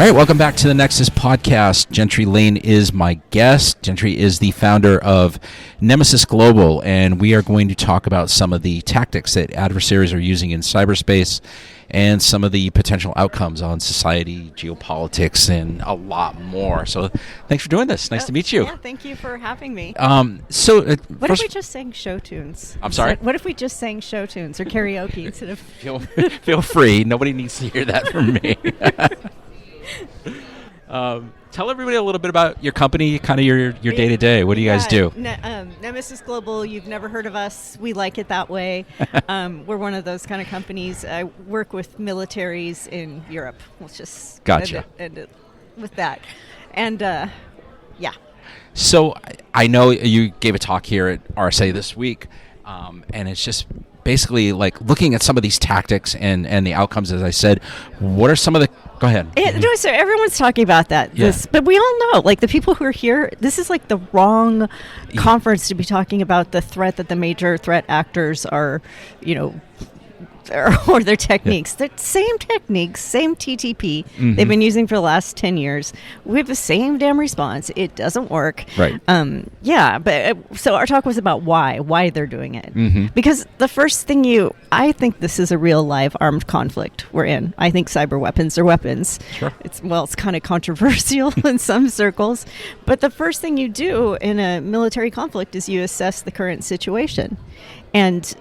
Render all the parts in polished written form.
All right, welcome back to the Nexus Podcast. Gentry Lane is my guest. Gentry is the founder of Nemesis Global, and we are going to talk about some of the tactics that adversaries are using in cyberspace and some of the potential outcomes on society, geopolitics, and a lot more. So thanks for doing this. Nice to meet you. Yeah, thank you for having me. What if we just sang show tunes? I'm sorry? What if we just sang show tunes or karaoke instead of... Feel free. Nobody needs to hear that from me. Tell everybody a little bit about your company, kind of your day-to-day. What do you guys do? Nemesis Global, you've never heard of us. We like it that way. We're one of those kind of companies. I work with militaries in Europe. Let's just end it with that. And, yeah. So I know you gave a talk here at RSA this week, and it's just basically like looking at some of these tactics and the outcomes, as I said. What are some of the... Go ahead. So everyone's talking about that. Yeah. But we all know, like the people who are here, this is like the wrong conference to be talking about the threat that the major threat actors are, or their techniques. The same techniques, same TTP they've been using for the last 10 years. We have the same damn response. It doesn't work. Right. So our talk was about why they're doing it. Because the first thing I think this is a real live armed conflict we're in. I think cyber weapons are weapons. Sure. It's kind of controversial in some circles. But the first thing you do in a military conflict is you assess the current situation. And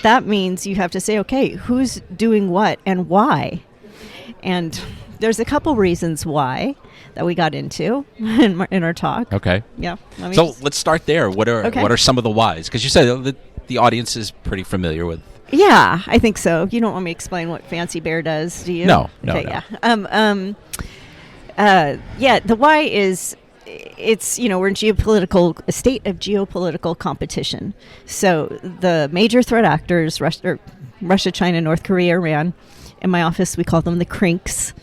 that means you have to say, okay, who's doing what and why? And there's a couple reasons why that we got into in our talk. Okay. Yeah. Let's start there. What are some of the whys? Because you said the audience is pretty familiar with. Yeah, I think so. You don't want me to explain what Fancy Bear does, do you? No. Yeah. The why is... we're in a state of geopolitical competition. So the major threat actors, Russia, China, North Korea, Iran. In my office, we call them the crinks.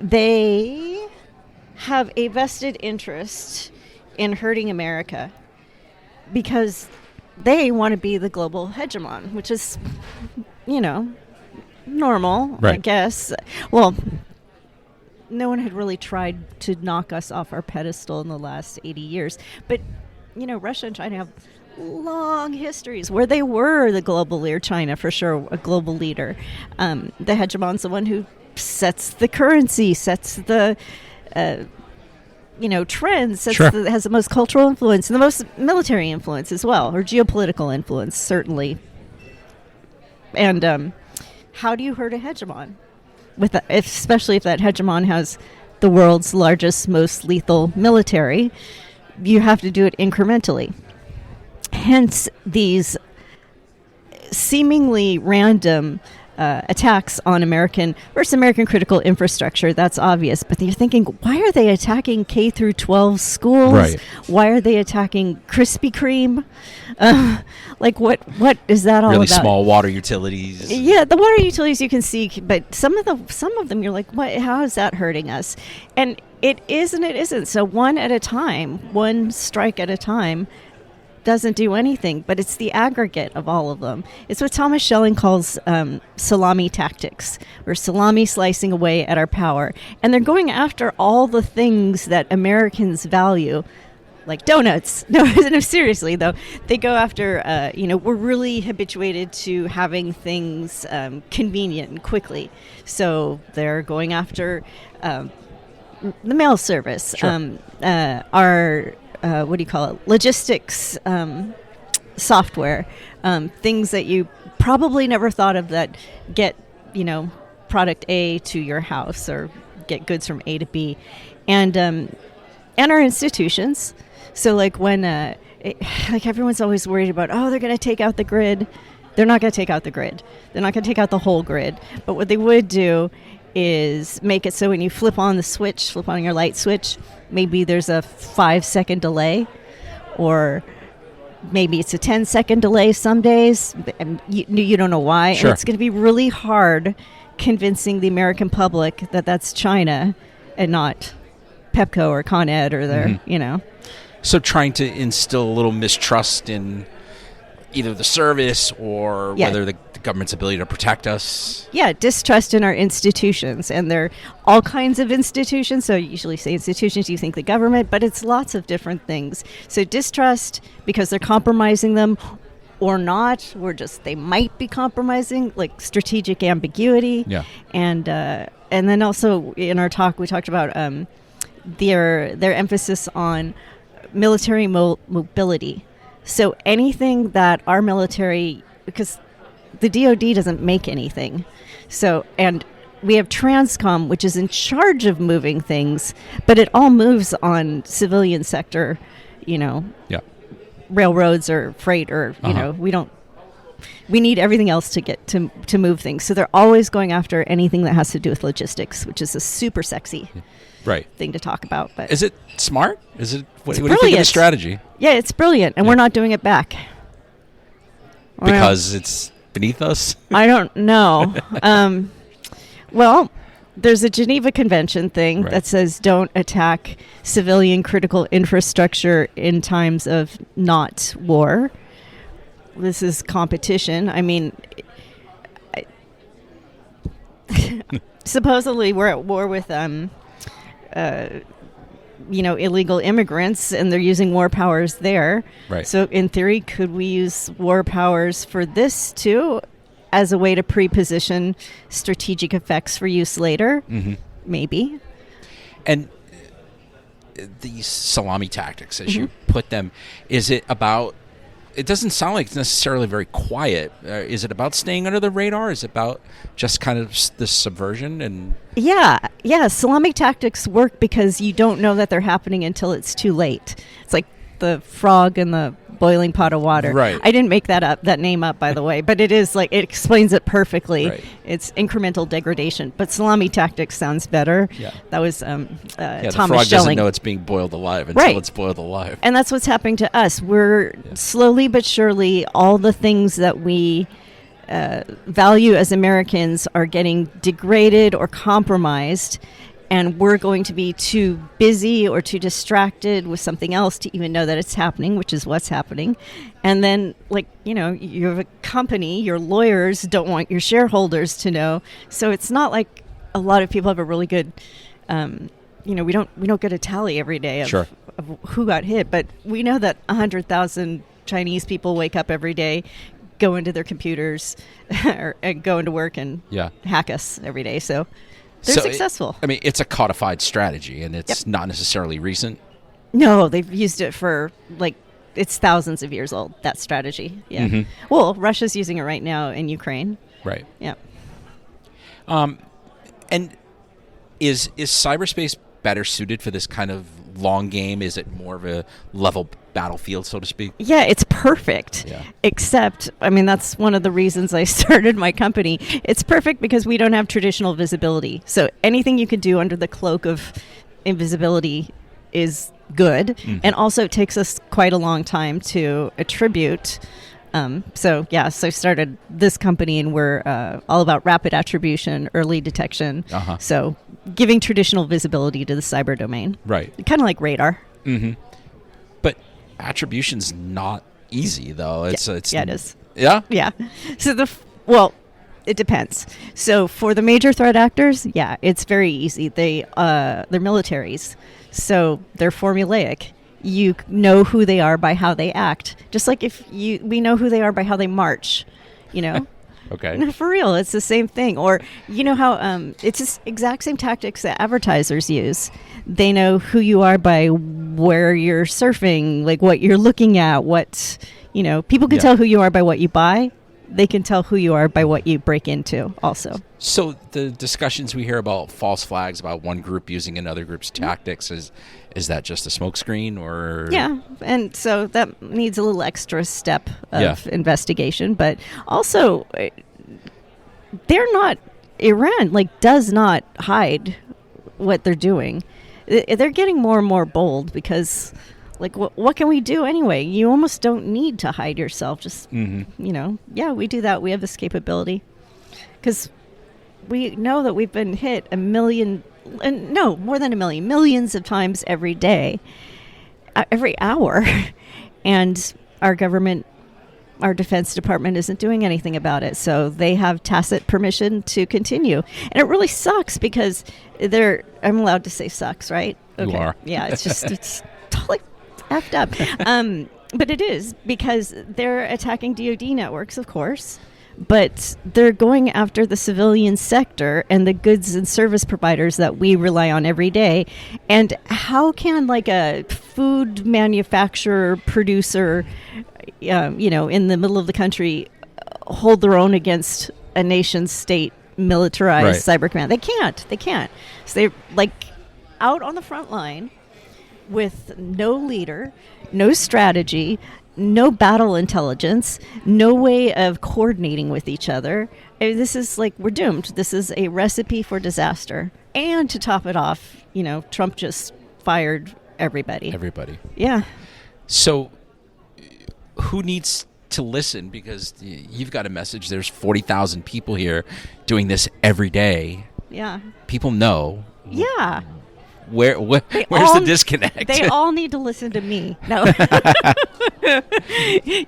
They have a vested interest in hurting America because they want to be the global hegemon, which is, normal, right. I guess. Well, no one had really tried to knock us off our pedestal in the last 80 years. But, Russia and China have long histories where they were the global leader. China, for sure, a global leader. The hegemon's the one who sets the currency, sets the, trends, has the most cultural influence and the most military influence as well, or geopolitical influence, certainly. And how do you hurt a hegemon? Especially if that hegemon has the world's largest, most lethal military, you have to do it incrementally. Hence, these seemingly random attacks on American critical infrastructure. That's obvious. But you're thinking, why are they attacking K through 12 schools? Right. Why are they attacking Krispy Kreme? What is that all really about? Really small water utilities. Yeah, the water utilities you can see, but some of them you're like, what? How is that hurting us? And it is and it isn't. So one at a time, one strike at a time, doesn't do anything, but it's the aggregate of all of them. It's what Thomas Schelling calls salami tactics. We're salami slicing away at our power. And they're going after all the things that Americans value, like donuts. No, seriously, though. They go after, we're really habituated to having things convenient and quickly. So they're going after the mail service, Sure. our... logistics software, things that you probably never thought of that get, product A to your house or get goods from A to B. And our institutions. So when, everyone's always worried about, they're going to take out the grid. They're not going to take out the grid. They're not going to take out the whole grid. But what they would do is make it so when you flip on your light switch, maybe there's a 5-second delay, or maybe it's a 10-second delay some days, and you don't know why. Sure. And it's going to be really hard convincing the American public that that's China and not Pepco or Con Ed or their, So trying to instill a little mistrust in either the service or Yeah. whether the government's ability to protect us. Yeah, distrust in our institutions, and they're all kinds of institutions. So you usually say institutions, you think the government, but it's lots of different things. So distrust because they're compromising them or not, or just they might be compromising, like strategic ambiguity. Yeah. And then also in our talk we talked about their emphasis on military mobility. So anything that our military, because the DoD doesn't make anything. So, and we have Transcom, which is in charge of moving things, but it all moves on civilian sector, Yeah. railroads or freight or, we need everything else to get to move things. So they're always going after anything that has to do with logistics, which is a super sexy Right. thing to talk about. But Is it smart? Is it what do you think of the brilliant. strategy? yeah, it's brilliant, and we're not doing it back. Because it's beneath us? I don't know. Well, there's a Geneva Convention thing Right. that says don't attack civilian critical infrastructure in times of not war. This is competition. I mean, supposedly we're at war with illegal immigrants, and they're using war powers there. Right. So in theory, could we use war powers for this too, as a way to pre-position strategic effects for use later? Mm-hmm. Maybe. And these salami tactics, as you Mm-hmm. put them, is it about... It doesn't sound like it's necessarily very quiet. Is it about staying under the radar? Is it about just kind of this subversion? And Yeah. Salami tactics work because you don't know that they're happening until it's too late. It's like the frog in the boiling pot of water. Right. I didn't make that name up, by the way, but it is like, it explains it perfectly. Right. It's incremental degradation, but salami tactics sounds better. Yeah. That was the Thomas frog doesn't Schelling. know it's being boiled alive until Right. it's boiled alive. And that's what's happening to us. We're slowly but surely, all the things that we value as Americans are getting degraded or compromised, and we're going to be too busy or too distracted with something else to even know that it's happening, which is what's happening. And then, you have a company, your lawyers don't want your shareholders to know. So it's not like a lot of people have a really good, we don't get a tally every day of, Sure. of who got hit, but we know that 100,000 Chinese people wake up every day, go into their computers, and go into work and hack us every day. So they're successful. It's a codified strategy, and it's not necessarily recent. No, they've used it for, it's thousands of years old, that strategy. Yeah. Mm-hmm. Well, Russia's using it right now in Ukraine. Right. Yeah. And is cyberspace better suited for this kind of long game? Is it more of a level battlefield, so to speak? Yeah, it's perfect. Yeah. Except, that's one of the reasons I started my company. It's perfect because we don't have traditional visibility. So anything you can do under the cloak of invisibility is good. Mm-hmm. And also it takes us quite a long time to attribute. So I started this company, and we're all about rapid attribution, early detection. Uh-huh. So giving traditional visibility to the cyber domain. Right. Kind of like radar. Mm-hmm. But attribution's not easy, though. It's it is. Yeah? Yeah. So it depends. So for the major threat actors, it's very easy. They're militaries, so they're formulaic. You know who they are by how they act. Just like we know who they are by how they march, Okay. No, for real, it's the same thing. Or how it's the exact same tactics that advertisers use. They know who you are by where you're surfing, like what you're looking at, what people can tell who you are by what you buy. They can tell who you are by what you break into also. So the discussions we hear about false flags, about one group using another group's tactics, is that just a smokescreen, or? Yeah, and so that needs a little extra step of investigation. But also, they're not, Iran does not hide what they're doing. They're getting more and more bold because... what can we do anyway? You almost don't need to hide yourself. Just, we do that. We have this capability. Because we know that we've been hit more than a million, millions of times every day, every hour. And our government our Defense Department isn't doing anything about it. So they have tacit permission to continue. And it really sucks because I'm allowed to say sucks, right? Okay. You are. Yeah, it's totally effed up. But it is because they're attacking DoD networks, of course. But they're going after the civilian sector and the goods and service providers that we rely on every day. And how can like a food manufacturer, producer, in the middle of the country hold their own against a nation state militarized cyber command? They can't. So they're like out on the front line with no leader, no strategy, no battle intelligence, no way of coordinating with each other. This is like, we're doomed. This is a recipe for disaster. And to top it off, Trump just fired everybody. Yeah. So who needs to listen? Because you've got a message. There's 40,000 people here doing this every day. Yeah. People know. Yeah. Where's the disconnect? They all need to listen to me. No.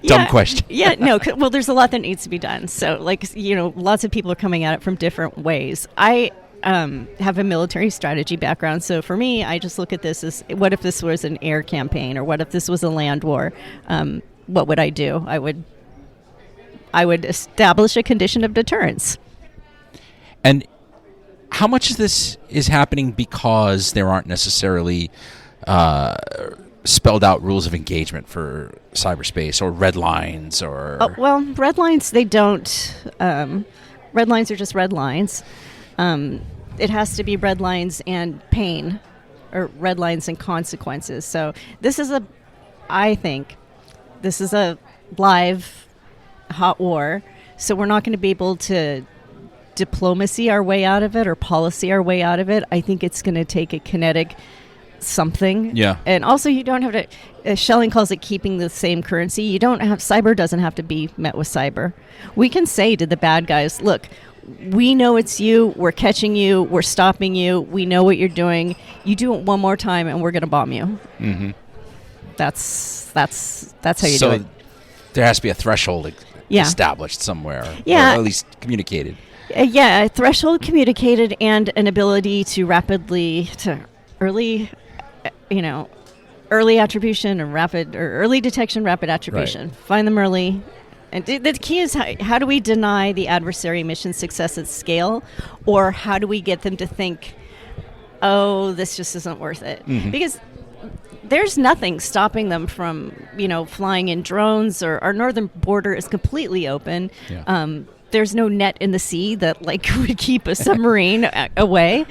Dumb question. Yeah, no. Well, there's a lot that needs to be done. So, lots of people are coming at it from different ways. I have a military strategy background. So for me, I just look at this as, what if this was an air campaign, or what if this was a land war? What would I do? I would establish a condition of deterrence. And how much of this is happening because there aren't necessarily spelled out rules of engagement for cyberspace, or red lines, or... red lines, they don't... red lines are just red lines. It has to be red lines and pain, or red lines and consequences. So I think this is a live hot war, so we're not going to be able to diplomacy our way out of it or policy our way out of it. I think it's going to take a kinetic something. Yeah. And also, you don't have to, Schelling calls it keeping the same currency. Cyber doesn't have to be met with cyber. We can say to the bad guys, look, we know it's you, we're catching you, we're stopping you, we know what you're doing. You do it one more time and we're going to bomb you. Mm-hmm. That's how you do it. So there has to be a threshold established somewhere. Or at least communicated. A threshold communicated, and an ability to early attribution or early detection, rapid attribution. Right. Find them early. And the key is how do we deny the adversary mission success at scale, or how do we get them to think, oh, this just isn't worth it? Mm-hmm. Because there's nothing stopping them from, flying in drones, or our northern border is completely open. Yeah. There's no net in the sea that would keep a submarine away.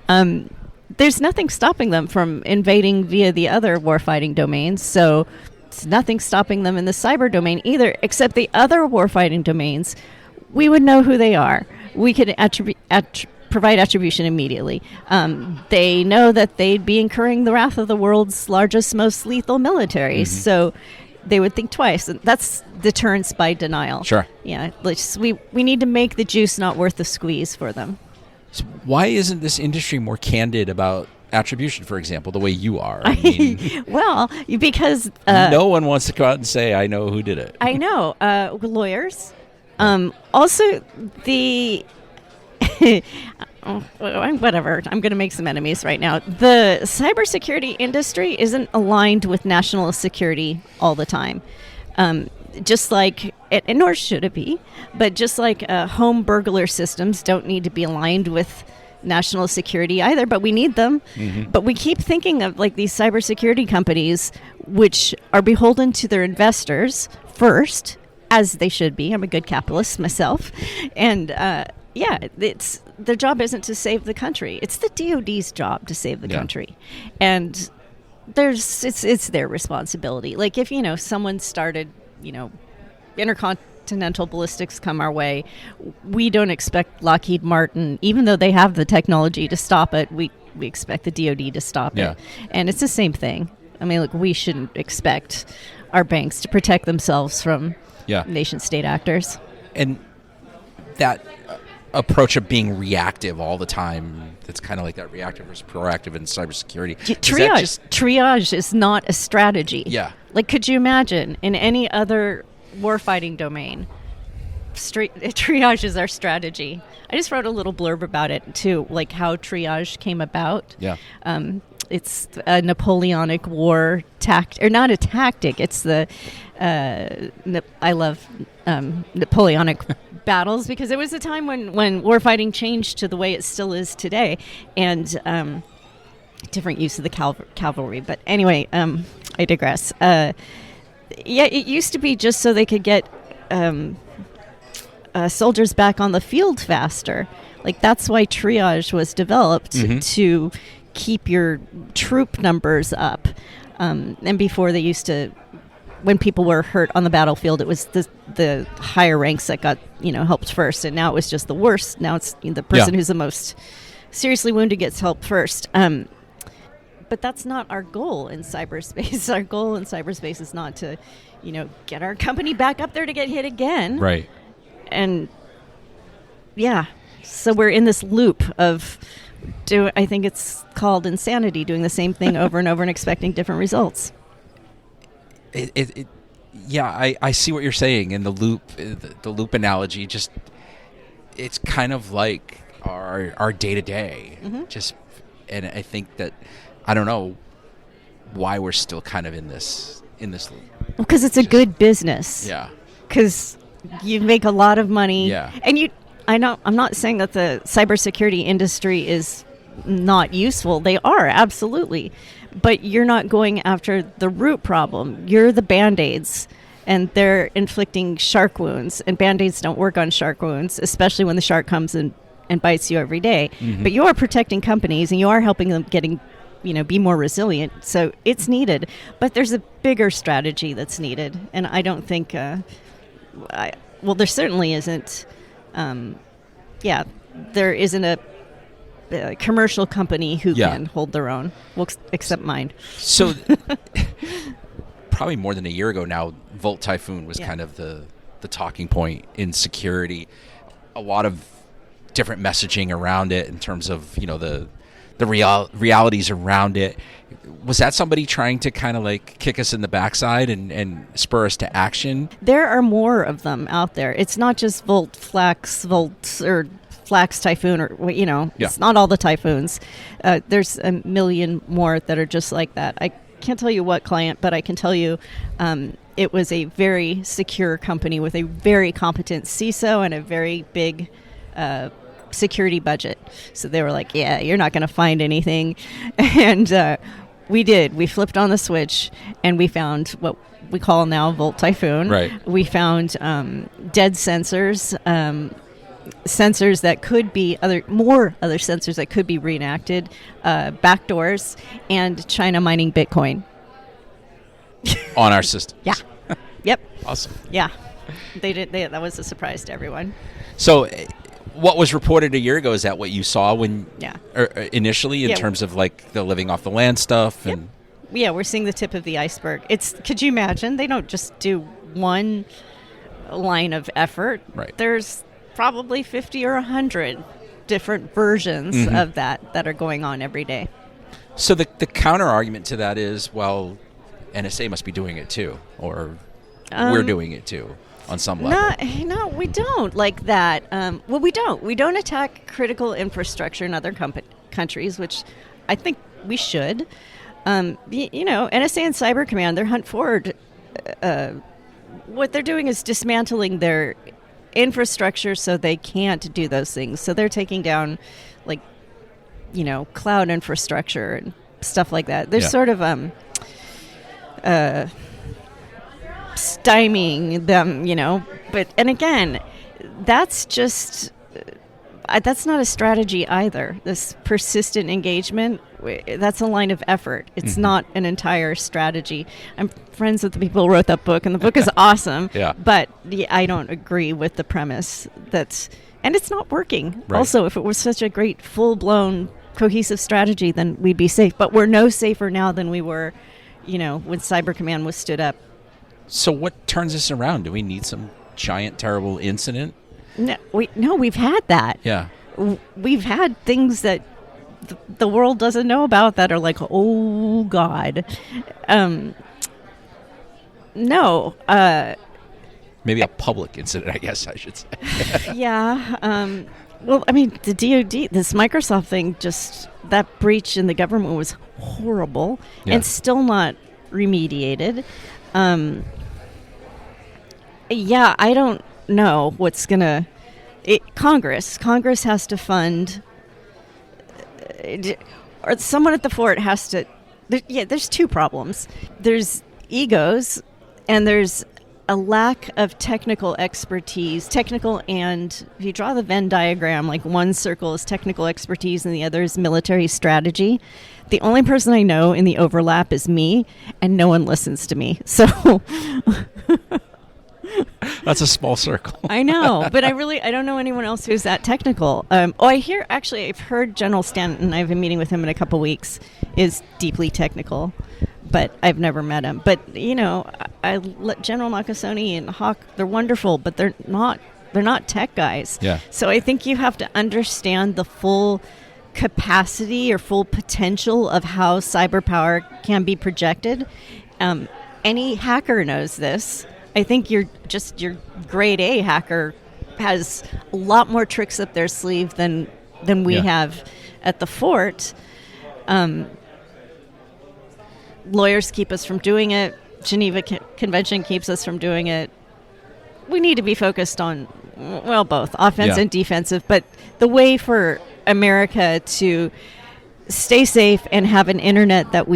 There's nothing stopping them from invading via the other warfighting domains. So it's nothing stopping them in the cyber domain either, except the other warfighting domains. We would know who they are. We could provide attribution immediately. They know that they'd be incurring the wrath of the world's largest, most lethal militaries. Mm-hmm. So they would think twice. And that's deterrence by denial. Sure. Yeah. We need to make the juice not worth the squeeze for them. So why isn't this industry more candid about attribution, for example, the way you are? I mean, well, because... no one wants to go out and say, I know who did it. I know. Lawyers. Also, the... whatever. I'm going to make some enemies right now. The cybersecurity industry isn't aligned with national security all the time. Just like, and nor should it be, but just like home burglar systems don't need to be aligned with national security either, but we need them. Mm-hmm. But we keep thinking of these cybersecurity companies, which are beholden to their investors first, as they should be. I'm a good capitalist myself. And it's their job isn't to save the country. It's the DoD's job to save the country. And it's their responsibility. If, someone started, intercontinental ballistics come our way, we don't expect Lockheed Martin, even though they have the technology to stop it, we expect the DoD to stop it. And it's the same thing. I mean, we shouldn't expect our banks to protect themselves from nation-state actors. And that approach of being reactive all the time, that's kind of like that reactive versus proactive in cybersecurity. Triage is not a strategy. Yeah. Could you imagine in any other warfighting domain. Triage is our strategy. I just wrote a little blurb about it too, like how triage came about. Yeah. It's a Napoleonic war or not a tactic. It's the I love Napoleonic battles, because it was a time when warfighting changed to the way it still is today, and different use of the cavalry. But anyway, I digress. It used to be just so they could get soldiers back on the field faster. Like, that's why triage was developed, to keep your troop numbers up. And before, they used to, when people were hurt on the battlefield, it was the higher ranks that got helped first, and now it was just the worst. Now it's the person who's the most seriously wounded gets help first. But that's not our goal in cyberspace. Our goal in cyberspace is not to, get our company back up there to get hit again. Right. And so we're in this loop of I think it's called insanity, doing the same thing over and over and expecting different results. I see what you're saying. And the loop analogy, just, it's kind of like our day to day. And I think that, I don't know why we're still kind of in this loop. Because it's a good business. Yeah. Because you make a lot of money. Yeah. And I'm not saying that the cybersecurity industry is not useful. They are, absolutely. But you're not going after the root problem. You're the Band-Aids, and they're inflicting shark wounds. And Band-Aids don't work on shark wounds, especially when the shark comes and bites you every day. But you are protecting companies, and you are helping them be more resilient. So it's needed. But there's a bigger strategy that's needed. And I don't think, there certainly isn't. There isn't a commercial company who can hold their own, except mine. So probably more than a year ago now, Volt Typhoon was kind of the talking point in security. A lot of different messaging around it in terms of, the realities around it. Was that somebody trying to kind of like kick us in the backside and spur us to action? There are more of them out there. It's not just Volt, or Flax Typhoon, or it's not all the typhoons. There's a million more that are just like that. I can't tell you what client, but I can tell you it was a very secure company with a very competent CISO and a very big security budget. So they were like, you're not going to find anything. And we did. We flipped on the switch, and we found what we call now Volt Typhoon. Right. We found dead sensors, sensors that could be other sensors that could be reenacted, backdoors, and China mining Bitcoin on our system. Yeah. Yep. Awesome. Yeah. They did. That was a surprise to everyone. So, what was reported a year ago, is that what you saw when initially in terms of like the living off the land stuff? And we're seeing the tip of the iceberg. Could you imagine? They don't just do one line of effort. Right. There's probably 50 or 100 different versions of that are going on every day. So the counter argument to that is, well, NSA must be doing it too, or we're doing it too on some level. No, we don't like that. We don't. We don't attack critical infrastructure in other countries, which I think we should. NSA and Cyber Command, their hunt forward, what they're doing is dismantling their infrastructure so they can't do those things. So they're taking down, cloud infrastructure and stuff like that. They're sort of stymieing them, and again, that's just that's not a strategy either. This persistent engagement, that's a line of effort. It's not an entire strategy. I'm friends with the people who wrote that book, and the book is awesome. But I don't agree with the premise and it's not working. Right. Also, if it was such a great full-blown cohesive strategy, then we'd be safe. But we're no safer now than we were, when Cyber Command was stood up. So what turns this around? Do we need some giant, terrible incident? No, we've had that. Yeah. We've had things that the world doesn't know about that are like, oh, God. Maybe a public incident, I guess I should say. Yeah. Well, I mean, the DoD, this Microsoft thing, just that breach in the government was horrible and still not remediated. Yeah, I don't know what's gonna. Congress has to fund, or someone at the fort has to. There's two problems. There's egos, and there's a lack of technical expertise. Technical, and if you draw the Venn diagram, like one circle is technical expertise and the other is military strategy. The only person I know in the overlap is me, and no one listens to me. So that's a small circle. I know, but I don't know anyone else who's that technical. I've heard General Stanton, I've been meeting with him in a couple weeks, is deeply technical, but I've never met him. But, I let General Nakasone and Hawk, they're wonderful, but they're not tech guys. Yeah. So I think you have to understand the full capacity or full potential of how cyber power can be projected. Any hacker knows this. I think your grade A hacker has a lot more tricks up their sleeve than we have at the fort. Lawyers keep us from doing it. Geneva Convention keeps us from doing it. We need to be focused on, both offense and defensive. But the way for America to stay safe and have an internet that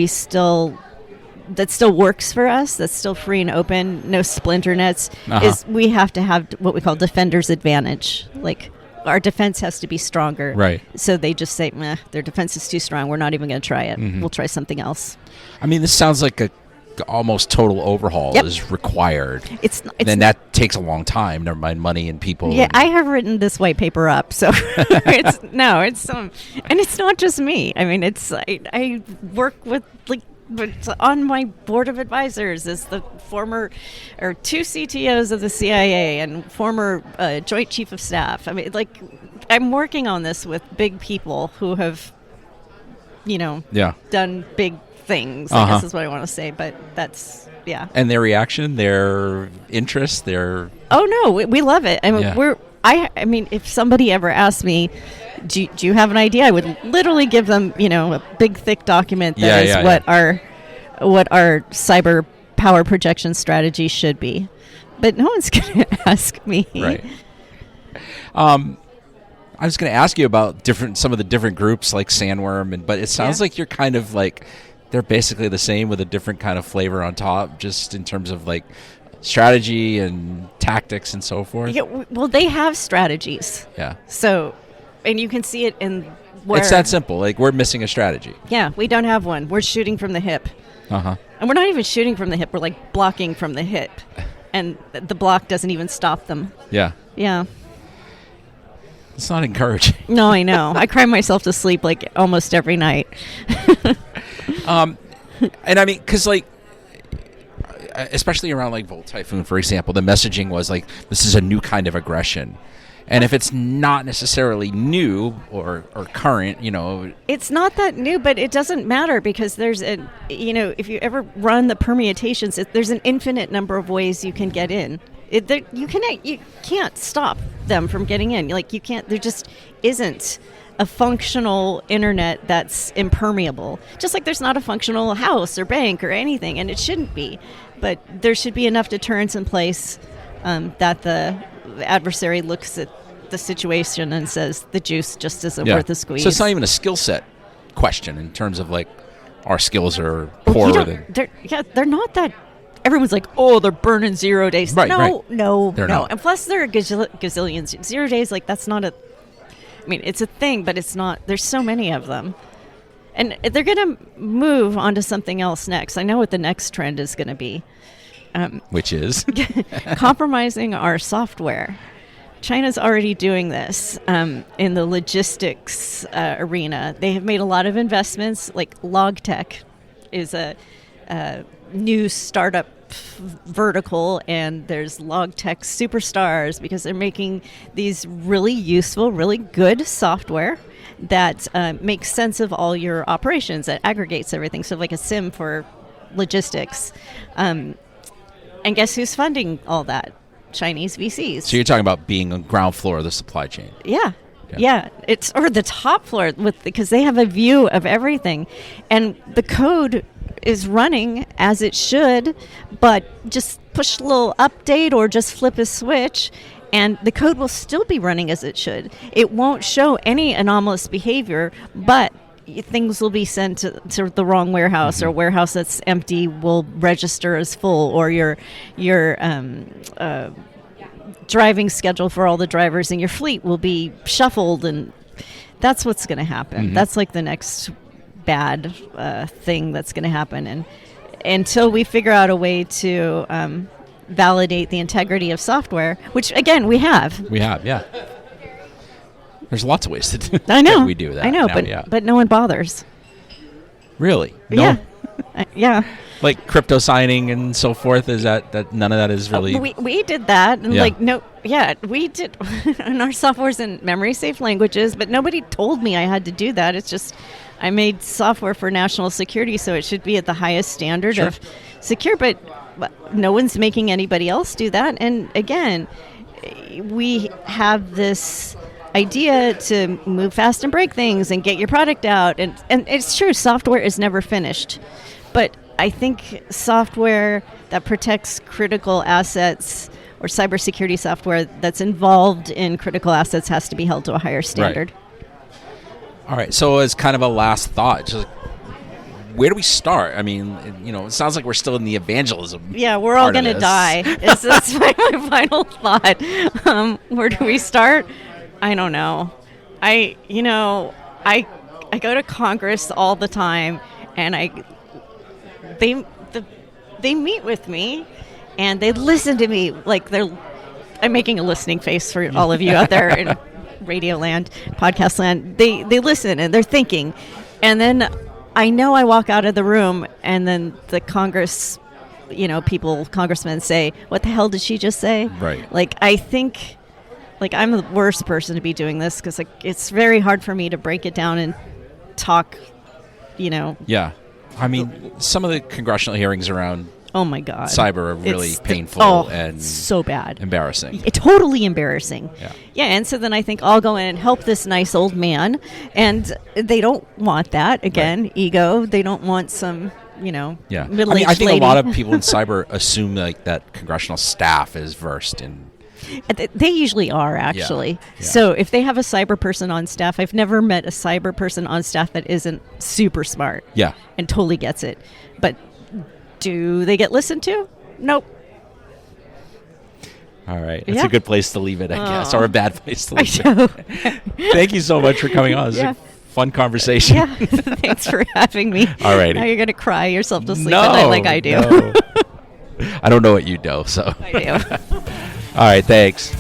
still works for us, that's still free and open, no splinter nets, is we have to have what we call defender's advantage. Like, our defense has to be stronger. Right. So they just say, their defense is too strong. We're not even going to try it. We'll try something else. I mean, this sounds like a almost total overhaul is required. Then that takes a long time. Never mind money and people. Yeah, I have written this white paper up, so and it's not just me. I mean, I work with but on my board of advisors is the former or two CTOs of the CIA and former Joint Chief of Staff. I mean, I'm working on this with big people who have, done big things, I guess is what I want to say. But that's, And their reaction, their interest, their... Oh, no, we love it. I mean, I mean, if somebody ever asked me, do you have an idea? I would literally give them, a big, thick document that is what our cyber power projection strategy should be. But no one's going to ask me. Right. I was going to ask you about some of the different groups like Sandworm, but it sounds like you're kind of like they're basically the same with a different kind of flavor on top, just in terms of like strategy and tactics and so forth. Yeah, well, they have strategies. Yeah. So, and you can see it in where... It's that simple. Like, we're missing a strategy. Yeah, we don't have one. We're shooting from the hip. And we're not even shooting from the hip. We're like blocking from the hip. And the block doesn't even stop them. Yeah. Yeah. It's not encouraging. No, I know. I cry myself to sleep like almost every night. And I mean, because like, especially around like Volt Typhoon, for example, the messaging was like, this is a new kind of aggression. And if it's not necessarily new or current, It's not that new, but it doesn't matter because there's if you ever run the permutations, there's an infinite number of ways you can get in. You can't stop them from getting in. Like, you can't, there just isn't a functional internet that's impermeable. Just like there's not a functional house or bank or anything, and it shouldn't be. But there should be enough deterrence in place that the adversary looks at the situation and says the juice just isn't worth the squeeze. So it's not even a skill set question in terms of like our skills are poorer than... They're not that... Everyone's like, oh, they're burning 0 days. Right, No. Not. And plus there are gazillions. 0 days, like, that's not a... I mean, it's a thing, but it's not... There's so many of them. And they're going to move on to something else next. I know what the next trend is going to be. Which is? Compromising our software. China's already doing this in the logistics arena. They have made a lot of investments, like LogTech is a new startup vertical, and there's LogTech superstars because they're making these really useful, really good software that makes sense of all your operations, that aggregates everything. So like a SIM for logistics. And guess who's funding all that? Chinese VCs. So you're talking about being on ground floor of the supply chain. Yeah. Yeah. Yeah, it's or the top floor because they have a view of everything, and the code is running as it should, but just push a little update or just flip a switch, and the code will still be running as it should. It won't show any anomalous behavior, but things will be sent to the wrong warehouse, or warehouse that's empty will register as full, or your driving schedule for all the drivers in your fleet will be shuffled, and that's what's going to happen. That's like the next bad thing that's going to happen, and until we figure out a way to validate the integrity of software, which again we have, yeah. There's lots of ways to do. I know we do that. I know, now, but no one bothers. Really? No? Yeah. Yeah. Like crypto signing and so forth, is that none of that is really... We did that, and we did, and our software's in memory safe languages, but nobody told me I had to do that. It's just, I made software for national security, so it should be at the highest standard of secure, but no one's making anybody else do that. And again, we have this idea to move fast and break things and get your product out, and it's true, software is never finished, but I think software that protects critical assets or cybersecurity software that's involved in critical assets has to be held to a higher standard. Right. All right, so as kind of a last thought, just where do we start? I mean, it sounds like we're still in the evangelism. Yeah, we're all going to die. That's my final thought. Where do we start? I don't know. I go to Congress all the time, and they meet with me, and they listen to me like I'm making a listening face for all of you out there in radio land, podcast land. They listen, and they're thinking, and then I know I walk out of the room, and then the congressmen say, "What the hell did she just say?" Right. Like, I think, I'm the worst person to be doing this, because it's very hard for me to break it down and talk. Yeah. I mean, some of the congressional hearings around oh my God, cyber are really painful and so bad, embarrassing. It's totally embarrassing. Yeah, and so then I think I'll go in and help this nice old man, and they don't want that. Again, ego. They don't want some, middle-aged I think lady. a lot of people in cyber assume like that congressional staff is versed in. They usually are, actually. Yeah. So if they have a cyber person on staff, I've never met a cyber person on staff that isn't super smart. Yeah. And totally gets it. But do they get listened to? Nope. All right. That's a good place to leave it, I guess, or a bad place to leave it. Thank you so much for coming on. It was a fun conversation. Yeah. Thanks for having me. All right. Now you're going to cry yourself to sleep at night like I do. No. I don't know what you do, so. I do. All right, thanks.